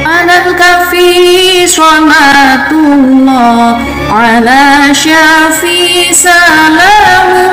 Alal kafi salatullah ala syafi salamullah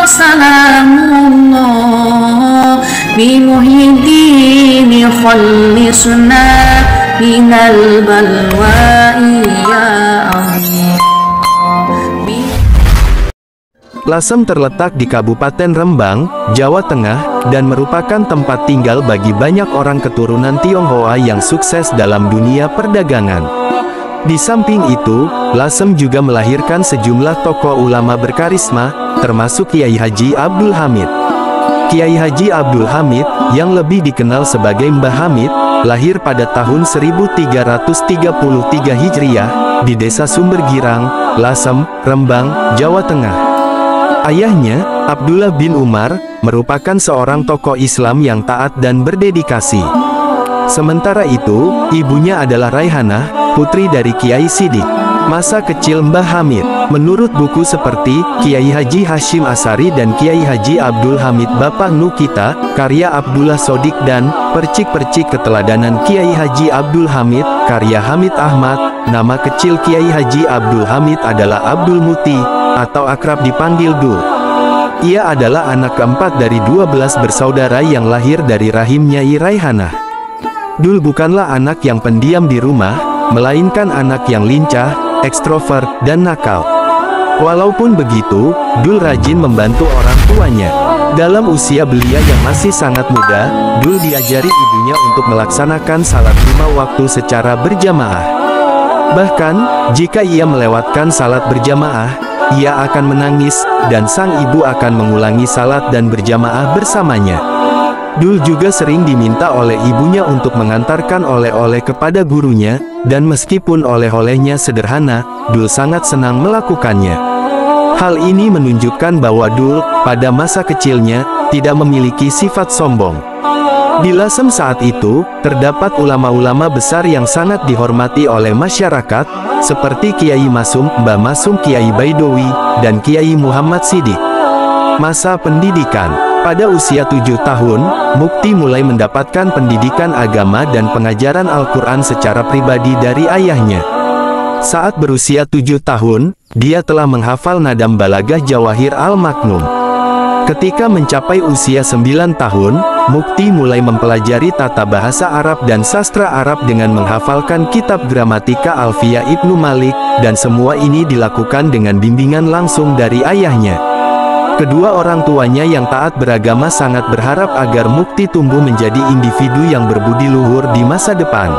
salamullah bi muhyiddin khallisna minal balwa ya Allah. Lasem terletak di Kabupaten Rembang, Jawa Tengah, dan merupakan tempat tinggal bagi banyak orang keturunan Tionghoa yang sukses dalam dunia perdagangan. Di samping itu, Lasem juga melahirkan sejumlah tokoh ulama berkarisma, termasuk Kiai Haji Abdul Hamid. Kiai Haji Abdul Hamid, yang lebih dikenal sebagai Mbah Hamid, lahir pada tahun 1333 Hijriah, di Desa Sumbergirang, Lasem, Rembang, Jawa Tengah. Ayahnya, Abdullah bin Umar, merupakan seorang tokoh Islam yang taat dan berdedikasi. Sementara itu, ibunya adalah Raihanah, putri dari Kiai Sidik. Masa kecil Mbah Hamid, menurut buku seperti Kiai Haji Hashim Asari dan Kiai Haji Abdul Hamid Bapak Nukita, karya Abdullah Sodik, dan Percik-Percik Keteladanan Kiai Haji Abdul Hamid, karya Hamid Ahmad, nama kecil Kiai Haji Abdul Hamid adalah Abdul Muti, atau akrab dipanggil Dul. Ia adalah anak keempat dari 12 bersaudara yang lahir dari rahim Nyai Raihanah. Dul bukanlah anak yang pendiam di rumah, melainkan anak yang lincah, ekstrovert, dan nakal. Walaupun begitu, Dul rajin membantu orang tuanya. Dalam usia belia yang masih sangat muda, Dul diajari ibunya untuk melaksanakan salat 5 waktu secara berjamaah. Bahkan, jika ia melewatkan salat berjamaah, ia akan menangis, dan sang ibu akan mengulangi salat dan berjamaah bersamanya. Dul juga sering diminta oleh ibunya untuk mengantarkan oleh-oleh kepada gurunya, dan meskipun oleh-olehnya sederhana, Dul sangat senang melakukannya. Hal ini menunjukkan bahwa Dul, pada masa kecilnya, tidak memiliki sifat sombong. Di Lasem saat itu, terdapat ulama-ulama besar yang sangat dihormati oleh masyarakat, seperti Kiai Masum, Mbah Masum Kiai Baidowi, dan Kiai Muhammad Sidik. Masa pendidikan. Pada usia 7 tahun, Mukti mulai mendapatkan pendidikan agama dan pengajaran Al-Quran secara pribadi dari ayahnya. Saat berusia 7 tahun, dia telah menghafal Nadam Balagah Jawahir Al-Maknum. Ketika mencapai usia 9 tahun, Mukti mulai mempelajari tata bahasa Arab dan sastra Arab dengan menghafalkan kitab gramatika Alfiyah Ibnu Malik, dan semua ini dilakukan dengan bimbingan langsung dari ayahnya. Kedua orang tuanya yang taat beragama sangat berharap agar Mukti tumbuh menjadi individu yang berbudi luhur di masa depan.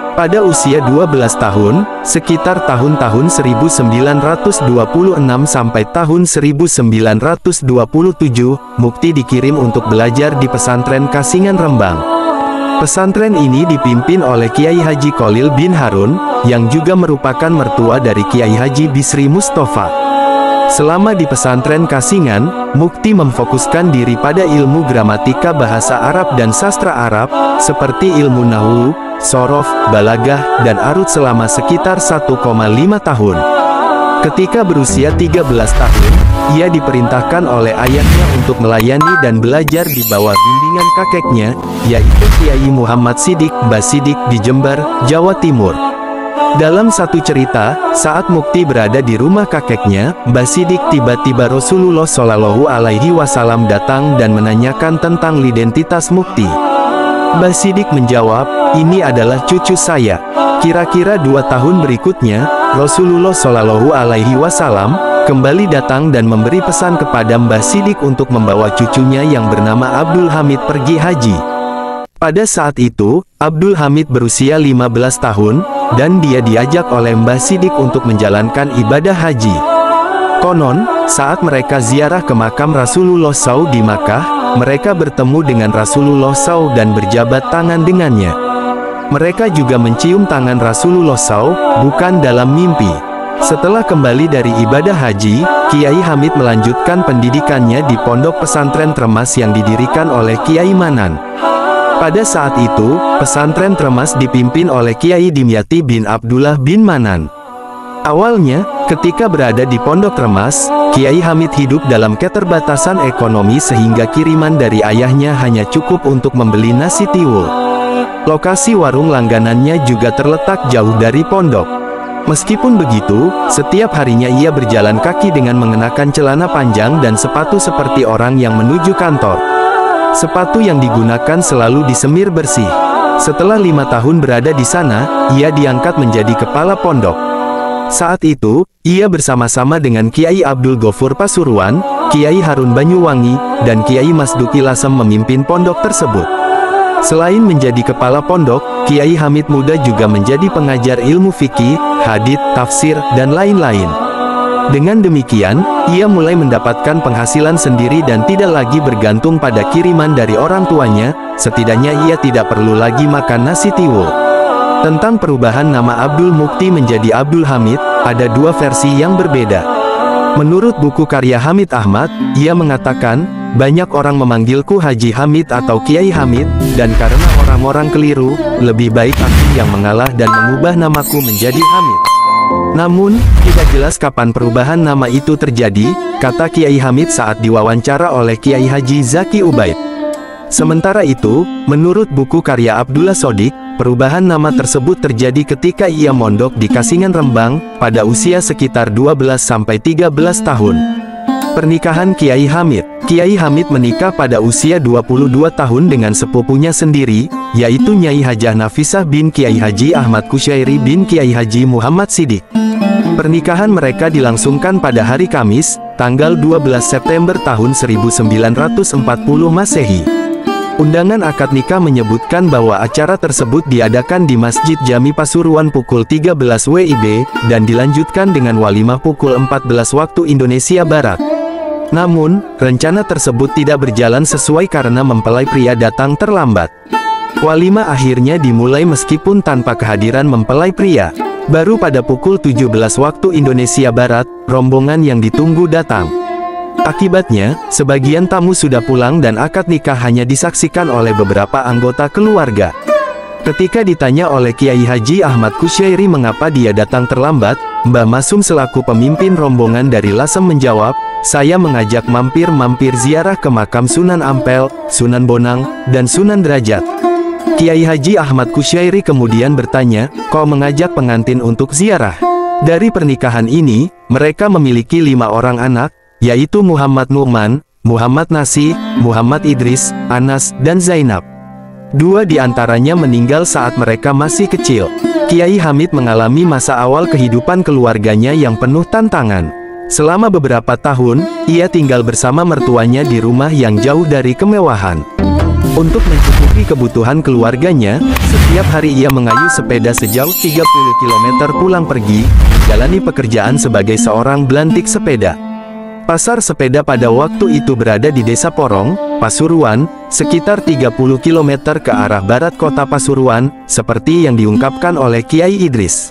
Pada usia 12 tahun, sekitar tahun-tahun 1926 sampai tahun 1927, Mukti dikirim untuk belajar di pesantren Kasingan Rembang. Pesantren ini dipimpin oleh Kiai Haji Kholil bin Harun, yang juga merupakan mertua dari Kiai Haji Bisri Mustafa. Selama di pesantren Kasingan, Mukti memfokuskan diri pada ilmu gramatika bahasa Arab dan sastra Arab, seperti ilmu nahwu, sorof, balagah, dan arut selama sekitar 1,5 tahun. Ketika berusia 13 tahun, ia diperintahkan oleh ayahnya untuk melayani dan belajar di bawah bimbingan kakeknya, yaitu Kiai Muhammad Sidik, Mbah Sidik di Jember, Jawa Timur. Dalam satu cerita, saat Mukti berada di rumah kakeknya, Mbah Sidik tiba-tiba Rasulullah Shallallahu Alaihi Wasallam datang dan menanyakan tentang identitas Mukti. Mbah Sidik menjawab, "Ini adalah cucu saya." Kira-kira 2 tahun berikutnya, Rasulullah Shallallahu Alaihi Wasallam kembali datang dan memberi pesan kepada Mbah Sidik untuk membawa cucunya yang bernama Abdul Hamid pergi haji. Pada saat itu, Abdul Hamid berusia 15 tahun, dan dia diajak oleh Mbah Sidik untuk menjalankan ibadah haji. Konon, saat mereka ziarah ke makam Rasulullah SAW di Makkah, mereka bertemu dengan Rasulullah SAW dan berjabat tangan dengannya. Mereka juga mencium tangan Rasulullah SAW, bukan dalam mimpi. Setelah kembali dari ibadah haji, Kiai Hamid melanjutkan pendidikannya di pondok pesantren Tremas yang didirikan oleh Kiai Manan. Pada saat itu, pesantren Tremas dipimpin oleh Kiai Dimyati bin Abdullah bin Manan. Awalnya, Ketika berada di Pondok Remas, Kiai Hamid hidup dalam keterbatasan ekonomi sehingga kiriman dari ayahnya hanya cukup untuk membeli nasi tiwul. Lokasi warung langganannya juga terletak jauh dari pondok. Meskipun begitu, setiap harinya ia berjalan kaki dengan mengenakan celana panjang dan sepatu seperti orang yang menuju kantor. Sepatu yang digunakan selalu disemir bersih. Setelah 5 tahun berada di sana, ia diangkat menjadi kepala pondok. Saat itu, ia bersama-sama dengan Kiai Abdul Ghafur Pasuruan, Kiai Harun Banyuwangi, dan Kiai Masduki Lasem memimpin pondok tersebut. Selain menjadi kepala pondok, Kiai Hamid Muda juga menjadi pengajar ilmu fikih, hadits, tafsir, dan lain-lain. Dengan demikian, ia mulai mendapatkan penghasilan sendiri dan tidak lagi bergantung pada kiriman dari orang tuanya, setidaknya ia tidak perlu lagi makan nasi tiwul. Tentang perubahan nama Abdul Mukti menjadi Abdul Hamid, ada 2 versi yang berbeda. Menurut buku karya Hamid Ahmad, ia mengatakan, banyak orang memanggilku Haji Hamid atau Kiai Hamid, dan karena orang-orang keliru, lebih baik aku yang mengalah dan mengubah namaku menjadi Hamid. Namun, tidak jelas kapan perubahan nama itu terjadi, kata Kiai Hamid saat diwawancara oleh Kiai Haji Zaki Ubaid. Sementara itu, menurut buku karya Abdullah Sodik, perubahan nama tersebut terjadi ketika ia mondok di Kasingan Rembang, pada usia sekitar 12-13 tahun. Pernikahan Kiai Hamid. Kiai Hamid menikah pada usia 22 tahun dengan sepupunya sendiri, yaitu Nyai Hajah Nafisah bin Kiai Haji Ahmad Kusyairi bin Kiai Haji Muhammad Sidik. Pernikahan mereka dilangsungkan pada hari Kamis, tanggal 12 September tahun 1940 Masehi. Undangan akad nikah menyebutkan bahwa acara tersebut diadakan di Masjid Jami Pasuruan pukul 13 WIB, dan dilanjutkan dengan walimah pukul 14 waktu Indonesia Barat. Namun, rencana tersebut tidak berjalan sesuai karena mempelai pria datang terlambat. Walimah akhirnya dimulai meskipun tanpa kehadiran mempelai pria. Baru pada pukul 17 waktu Indonesia Barat, rombongan yang ditunggu datang. Akibatnya, sebagian tamu sudah pulang dan akad nikah hanya disaksikan oleh beberapa anggota keluarga. Ketika ditanya oleh Kiai Haji Ahmad Kusyairi mengapa dia datang terlambat, Mbah Masum selaku pemimpin rombongan dari Lasem menjawab, saya mengajak mampir-mampir ziarah ke makam Sunan Ampel, Sunan Bonang, dan Sunan Derajat. Kiai Haji Ahmad Kusyairi kemudian bertanya, kau mengajak pengantin untuk ziarah? Dari pernikahan ini, mereka memiliki 5 orang anak, yaitu Muhammad Nu'man, Muhammad Nasih, Muhammad Idris, Anas, dan Zainab. 2 di antaranya meninggal saat mereka masih kecil. Kiai Hamid mengalami masa awal kehidupan keluarganya yang penuh tantangan. Selama beberapa tahun, ia tinggal bersama mertuanya di rumah yang jauh dari kemewahan. Untuk mencukupi kebutuhan keluarganya, setiap hari ia mengayuh sepeda sejauh 30 km pulang pergi, menjalani pekerjaan sebagai seorang belantik sepeda. Pasar sepeda pada waktu itu berada di Desa Porong, Pasuruan, sekitar 30 km ke arah barat kota Pasuruan, seperti yang diungkapkan oleh Kiai Idris.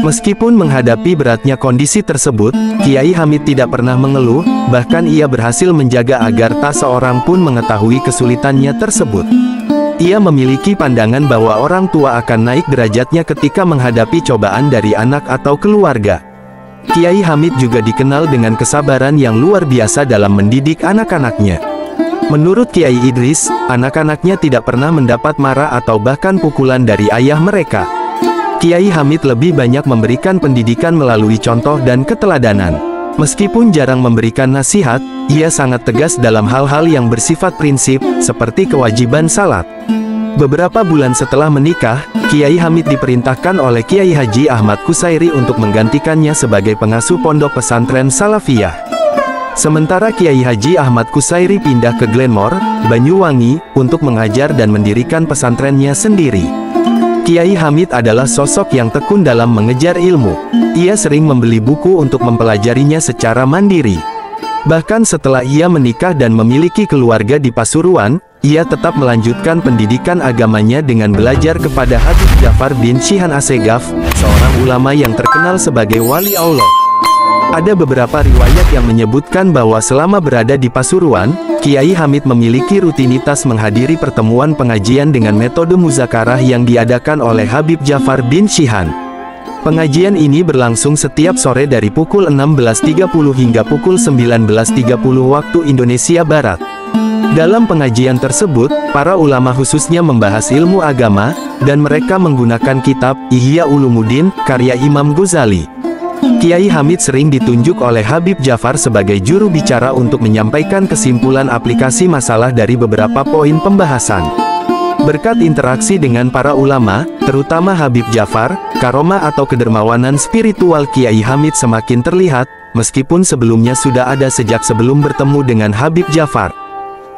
Meskipun menghadapi beratnya kondisi tersebut, Kiai Hamid tidak pernah mengeluh, bahkan ia berhasil menjaga agar tak seorang pun mengetahui kesulitannya tersebut. Ia memiliki pandangan bahwa orang tua akan naik derajatnya ketika menghadapi cobaan dari anak atau keluarga. Kiai Hamid juga dikenal dengan kesabaran yang luar biasa dalam mendidik anak-anaknya. Menurut Kiai Idris, anak-anaknya tidak pernah mendapat marah atau bahkan pukulan dari ayah mereka. Kiai Hamid lebih banyak memberikan pendidikan melalui contoh dan keteladanan. Meskipun jarang memberikan nasihat, ia sangat tegas dalam hal-hal yang bersifat prinsip, seperti kewajiban salat. Beberapa bulan setelah menikah, Kiai Hamid diperintahkan oleh Kiai Haji Ahmad Kusyairi untuk menggantikannya sebagai pengasuh pondok pesantren Salafiyah. Sementara Kiai Haji Ahmad Kusyairi pindah ke Glenmore, Banyuwangi, untuk mengajar dan mendirikan pesantrennya sendiri. Kiai Hamid adalah sosok yang tekun dalam mengejar ilmu. Ia sering membeli buku untuk mempelajarinya secara mandiri. Bahkan setelah ia menikah dan memiliki keluarga di Pasuruan, ia tetap melanjutkan pendidikan agamanya dengan belajar kepada Habib Ja'far bin Shihan Assegaf, seorang ulama yang terkenal sebagai wali Allah. Ada beberapa riwayat yang menyebutkan bahwa selama berada di Pasuruan, Kiai Hamid memiliki rutinitas menghadiri pertemuan pengajian dengan metode muzakarah yang diadakan oleh Habib Ja'far bin Shihan. Pengajian ini berlangsung setiap sore dari pukul 16.30 hingga pukul 19.30 waktu Indonesia Barat. Dalam pengajian tersebut, para ulama khususnya membahas ilmu agama, dan mereka menggunakan kitab Ihya Ulumuddin, karya Imam Ghazali. Kiai Hamid sering ditunjuk oleh Habib Jafar sebagai juru bicara untuk menyampaikan kesimpulan aplikasi masalah dari beberapa poin pembahasan. Berkat interaksi dengan para ulama, terutama Habib Jafar, karomah atau kedermawanan spiritual Kiai Hamid semakin terlihat, meskipun sebelumnya sudah ada sejak sebelum bertemu dengan Habib Jafar.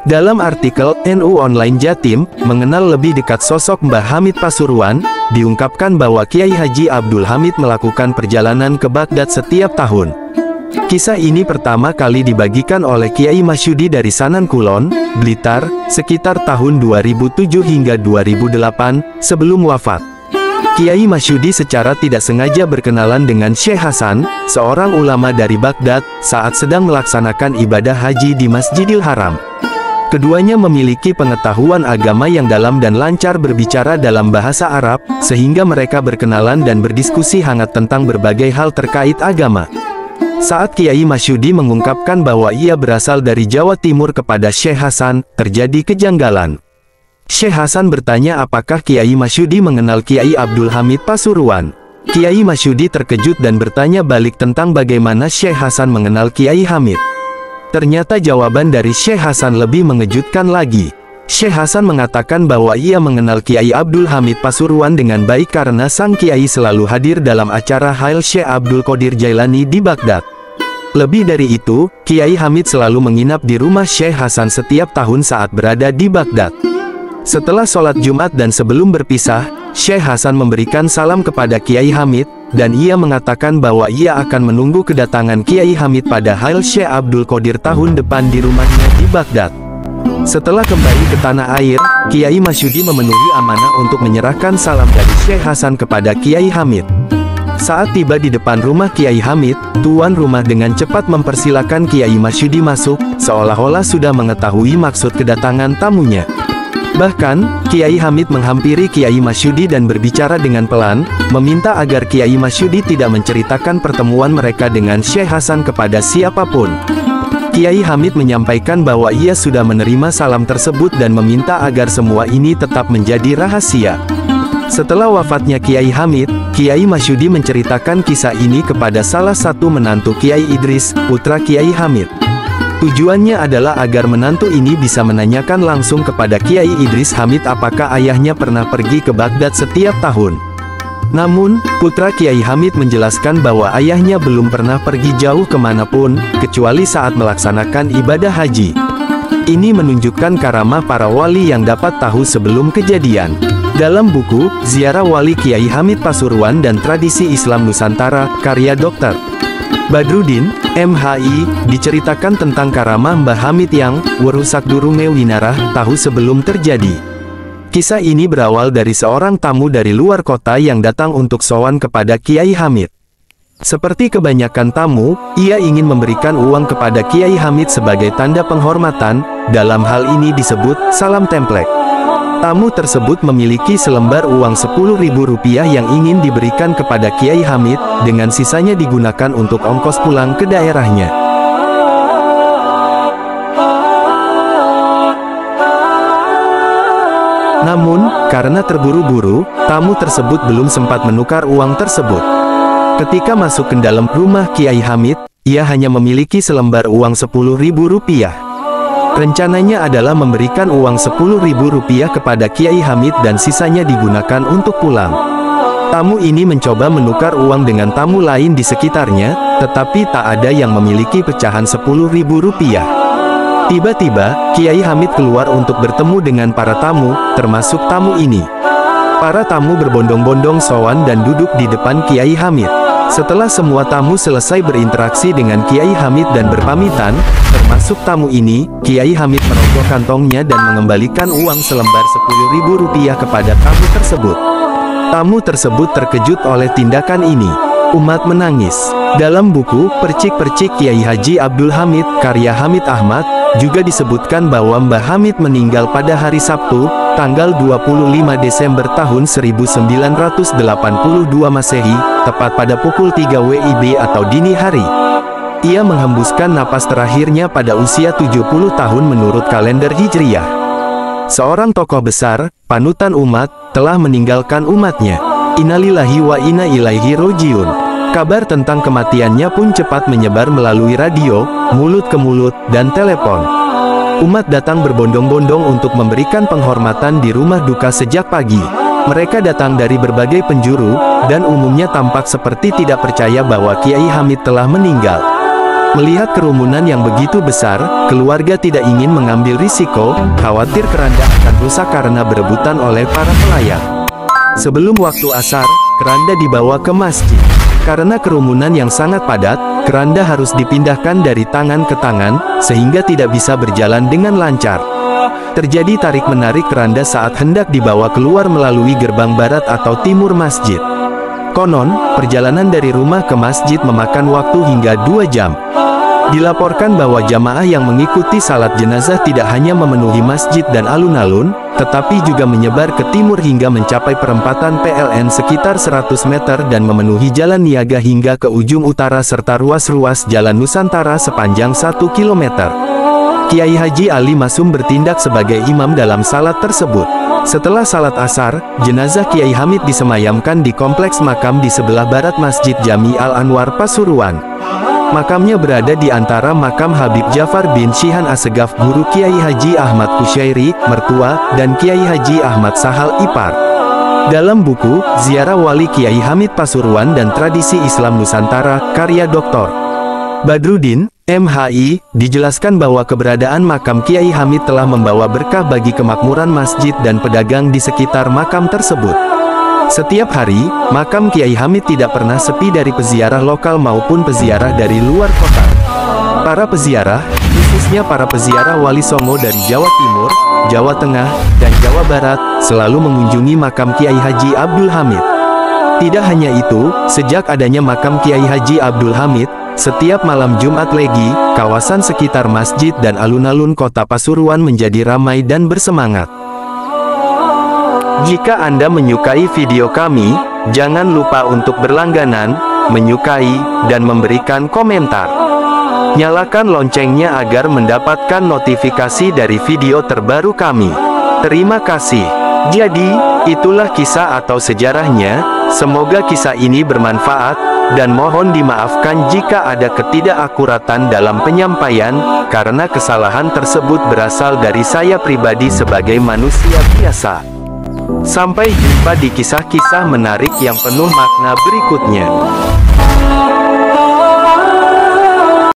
Dalam artikel NU Online Jatim, mengenal lebih dekat sosok Mbah Hamid Pasuruan, diungkapkan bahwa Kiai Haji Abdul Hamid melakukan perjalanan ke Baghdad setiap tahun. Kisah ini pertama kali dibagikan oleh Kiai Masyudi dari Sanan Kulon, Blitar, sekitar tahun 2007 hingga 2008, sebelum wafat. Kiai Masyudi secara tidak sengaja berkenalan dengan Syekh Hasan, seorang ulama dari Baghdad, saat sedang melaksanakan ibadah haji di Masjidil Haram. Keduanya memiliki pengetahuan agama yang dalam dan lancar berbicara dalam bahasa Arab, sehingga mereka berkenalan dan berdiskusi hangat tentang berbagai hal terkait agama. Saat Kiai Masyudi mengungkapkan bahwa ia berasal dari Jawa Timur kepada Syekh Hasan, terjadi kejanggalan. Syekh Hasan bertanya apakah Kiai Masyudi mengenal Kiai Abdul Hamid Pasuruan. Kiai Masyudi terkejut dan bertanya balik tentang bagaimana Syekh Hasan mengenal Kiai Hamid. Ternyata jawaban dari Syekh Hasan lebih mengejutkan lagi. Syekh Hasan mengatakan bahwa ia mengenal Kiai Abdul Hamid Pasuruan dengan baik karena sang Kiai selalu hadir dalam acara Hail Syekh Abdul Qadir Jailani di Baghdad. Lebih dari itu, Kiai Hamid selalu menginap di rumah Syekh Hasan setiap tahun saat berada di Baghdad. Setelah sholat Jumat dan sebelum berpisah, Syekh Hasan memberikan salam kepada Kiai Hamid, dan ia mengatakan bahwa ia akan menunggu kedatangan Kiai Hamid pada Hail Syekh Abdul Qadir tahun depan di rumahnya di Baghdad. Setelah kembali ke tanah air, Kiai Masyudi memenuhi amanah untuk menyerahkan salam dari Syekh Hasan kepada Kiai Hamid. Saat tiba di depan rumah Kiai Hamid, tuan rumah dengan cepat mempersilakan Kiai Masyudi masuk, seolah-olah sudah mengetahui maksud kedatangan tamunya. Bahkan, Kiai Hamid menghampiri Kiai Masyudi dan berbicara dengan pelan, meminta agar Kiai Masyudi tidak menceritakan pertemuan mereka dengan Syekh Hasan kepada siapapun. Kiai Hamid menyampaikan bahwa ia sudah menerima salam tersebut dan meminta agar semua ini tetap menjadi rahasia. Setelah wafatnya Kiai Hamid, Kiai Masyudi menceritakan kisah ini kepada salah satu menantu Kiai Idris, putra Kiai Hamid. Tujuannya adalah agar menantu ini bisa menanyakan langsung kepada Kiai Idris Hamid apakah ayahnya pernah pergi ke Baghdad setiap tahun. Namun, putra Kiai Hamid menjelaskan bahwa ayahnya belum pernah pergi jauh kemanapun, kecuali saat melaksanakan ibadah haji. Ini menunjukkan karamah para wali yang dapat tahu sebelum kejadian. Dalam buku, Ziarah Wali Kiai Hamid Pasuruan dan Tradisi Islam Nusantara, karya Dr. Badrudin, MHI, diceritakan tentang karamah Mbah Hamid yang werusak durunge winarah tahu sebelum terjadi. Kisah ini berawal dari seorang tamu dari luar kota yang datang untuk sowan kepada Kiai Hamid. Seperti kebanyakan tamu, ia ingin memberikan uang kepada Kiai Hamid sebagai tanda penghormatan, dalam hal ini disebut salam templek. Tamu tersebut memiliki selembar uang Rp10.000 yang ingin diberikan kepada Kiai Hamid, dengan sisanya digunakan untuk ongkos pulang ke daerahnya. Namun, karena terburu-buru, tamu tersebut belum sempat menukar uang tersebut. Ketika masuk ke dalam rumah Kiai Hamid, ia hanya memiliki selembar uang Rp10.000. Rencananya adalah memberikan uang Rp10.000 kepada Kiai Hamid dan sisanya digunakan untuk pulang. Tamu ini mencoba menukar uang dengan tamu lain di sekitarnya, tetapi tak ada yang memiliki pecahan Rp10.000. Tiba-tiba, Kiai Hamid keluar untuk bertemu dengan para tamu, termasuk tamu ini. Para tamu berbondong-bondong sowan dan duduk di depan Kiai Hamid. Setelah semua tamu selesai berinteraksi dengan Kiai Hamid dan berpamitan, termasuk tamu ini, Kiai Hamid merogoh kantongnya dan mengembalikan uang selembar Rp10.000 kepada tamu tersebut. Tamu tersebut terkejut oleh tindakan ini. Umat menangis. Dalam buku Percik-Percik Kiai Haji Abdul Hamid, karya Hamid Ahmad, Juga disebutkan bahwa Mbah Hamid meninggal pada hari Sabtu, tanggal 25 Desember tahun 1982 Masehi, tepat pada pukul 3 WIB atau dini hari. Ia menghembuskan napas terakhirnya pada usia 70 tahun menurut kalender Hijriyah. Seorang tokoh besar, panutan umat, telah meninggalkan umatnya. Innalillahi wa inna ilaihi rojiun. Kabar tentang kematiannya pun cepat menyebar melalui radio, mulut ke mulut, dan telepon. Umat datang berbondong-bondong untuk memberikan penghormatan di rumah duka sejak pagi. Mereka datang dari berbagai penjuru, dan umumnya tampak seperti tidak percaya bahwa Kiai Hamid telah meninggal. Melihat kerumunan yang begitu besar, keluarga tidak ingin mengambil risiko, khawatir keranda akan rusak karena berebutan oleh para pelayat. Sebelum waktu asar, keranda dibawa ke masjid. Karena kerumunan yang sangat padat, keranda harus dipindahkan dari tangan ke tangan, sehingga tidak bisa berjalan dengan lancar. Terjadi tarik-menarik keranda saat hendak dibawa keluar melalui gerbang barat atau timur masjid. Konon, perjalanan dari rumah ke masjid memakan waktu hingga 2 jam. Dilaporkan bahwa jamaah yang mengikuti salat jenazah tidak hanya memenuhi masjid dan alun-alun, tetapi juga menyebar ke timur hingga mencapai perempatan PLN sekitar 100 meter dan memenuhi jalan niaga hingga ke ujung utara serta ruas-ruas jalan Nusantara sepanjang 1 km. Kiai Haji Ali Masum bertindak sebagai imam dalam salat tersebut. Setelah salat asar, jenazah Kiai Hamid disemayamkan di kompleks makam di sebelah barat Masjid Jami Al-Anwar Pasuruan. Makamnya berada di antara makam Habib Jafar bin Shihan Assegaf guru Kiai Haji Ahmad Kusyairi, mertua, dan Kiai Haji Ahmad Sahal ipar. Dalam buku, Ziarah Wali Kiai Hamid Pasuruan dan Tradisi Islam Nusantara, karya Dr. Badrudin, MHI, dijelaskan bahwa keberadaan makam Kiai Hamid telah membawa berkah bagi kemakmuran masjid dan pedagang di sekitar makam tersebut. Setiap hari, makam Kiai Hamid tidak pernah sepi dari peziarah lokal maupun peziarah dari luar kota. Para peziarah, khususnya para peziarah Wali Songo dari Jawa Timur, Jawa Tengah, dan Jawa Barat, selalu mengunjungi makam Kiai Haji Abdul Hamid. Tidak hanya itu, sejak adanya makam Kiai Haji Abdul Hamid, setiap malam Jumat Legi, kawasan sekitar masjid dan alun-alun kota Pasuruan menjadi ramai dan bersemangat. Jika Anda menyukai video kami, jangan lupa untuk berlangganan, menyukai, dan memberikan komentar. Nyalakan loncengnya agar mendapatkan notifikasi dari video terbaru kami. Terima kasih. Jadi, itulah kisah atau sejarahnya. Semoga kisah ini bermanfaat, dan mohon dimaafkan jika ada ketidakakuratan dalam penyampaian, karena kesalahan tersebut berasal dari saya pribadi sebagai manusia biasa. Sampai jumpa di kisah-kisah menarik yang penuh makna berikutnya.